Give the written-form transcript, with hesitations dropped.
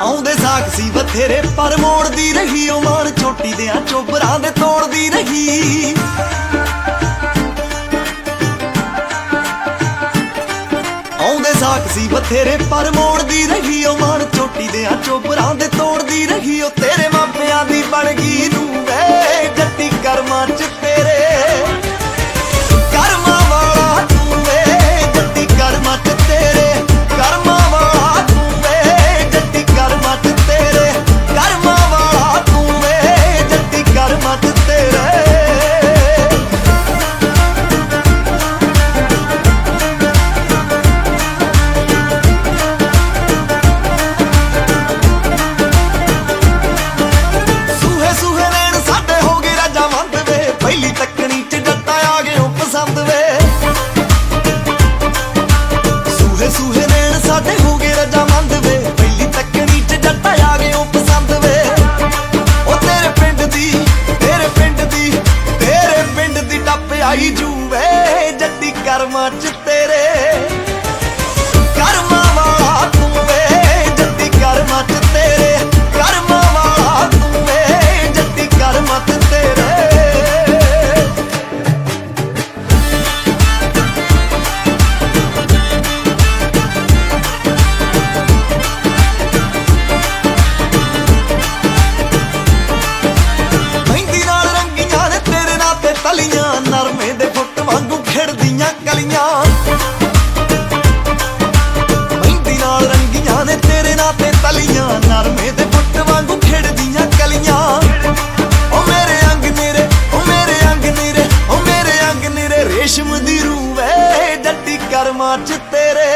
ਆਉਂਦੇ ਸਾਖ ਸੀ ਬਥੇਰੇ ਪਰ ਮੋੜਦੀ ਰਹੀ ਉਹ ਮਾਣ ਚੋਟੀ ਦਿਆਂ ਚੋਬਰਾਂ ਦੇ ਤੋੜਦੀ ਰਹੀ। ਆਉਂਦੇ ਸਾਖ ਸੀ ਬਥੇਰੇ ਪਰ ਮੋੜਦੀ ਰਹੀ ਉਹ ਮਾਣ ਚੋਟੀ ਦਿਆਂ ਚੋਬਰਾਂ ਦੇ ਤੋੜਦੀ ਰਹੀ। ਉਹ ਤੇਰੇ ਮਾਪਿਆਂ ਦੀ ਬਣ ਗਈ ਨੂੰ ਵੇ ਜੱਟੀ ਕਰਮਾਂ ਚ ਤੇਰੇ ਕਰਮਾਂ ਵਾਲਾ ਤੂੰ ਵੇ ਜੱਟੀ ਕਰਮਾਂ ਚ ਤੇਰੇ ਕਰਮਾਂ ਵਾਲਾ ਤੂੰ ਵੇ ਜੱਟੀ ਕਰਮਾਂ ਚ ਤੇਰੇ ਕਰਮਾਂ ਵਾਲਾ ਤੂੰ ਵੇ ਜੱਟੀ ਕਰਮਾਂ ਚ ਤੇਰੇ। ਪਹਿਲੀ ਤੱਕਣੀ ਚ ਜੱਟਾ ਆ ਗਏ ਉਹ ਪਸੰਦ ਵੇ ਸੂਹੇ ਸੂਹੇ ਨੈਣ ਸਾਡੇ ਹੋ ਗਏ ਰਜਾਮੰਦ ਵੇ। ਪਹਿਲੀ ਤੱਕਣੀ ਚ ਜੱਟਾ ਆ ਗਏ ਉਹ ਪਸੰਦ ਵੇ। ਉਹ ਤੇਰੇ ਪਿੰਡ ਦੀ ਤੇਰੇ ਪਿੰਡ ਦੀ ਤੇਰੇ ਪਿੰਡ ਦੀ ਟੱਪ ਆਈ ਜੂ ਵੇ ਜੱਟੀ ਕਰਮਾਂ ਚ ਤੇਰੇ ਕਰਮਾਂ ਵਾਲਾ ਤੂੰ ਵੇ ਜੱਟੀ ਕਰਮਾਂ ਚ ਤੇਰੇ ਕਰਮਾਂ ਵਾਲਾ ਤੂੰ ਵੇ ਜੱਟੀ ਕਰਮਾਂ ਚ ਤੇਰੇ। ਤਲੀਆਂ ਨਰਮੇ ਦੇ ਫੁੱਟ ਵਾਂਗੂ ਖਿੜਦੀਆਂ ਕਲੀਆਂ ਮਹਿੰਦੀ ਨਾਲ ਰੰਗੀਆਂ ਨੇ ਤੇਰੇ ਨਾਂ ਤੇ ਤਲੀਆਂ ਨਰਮੇ ਦੇ ਫੁੱਟ ਵਾਂਗੂ ਖਿੜਦੀਆਂ ਕਲੀਆਂ। ਉਹ ਮੇਰੇ ਅੰਗ ਨੀਰੇ ਉਹ ਮੇਰੇ ਅੰਗ ਨੀਰੇ ਉਹ ਮੇਰੇ ਅੰਗ ਨੀਰੇ ਰੇਸ਼ਮ ਦੀ ਰੂਹ ਵੇ ਜੱਟੀ ਕਰਮਾਂ ਚ ਤੇਰੇ।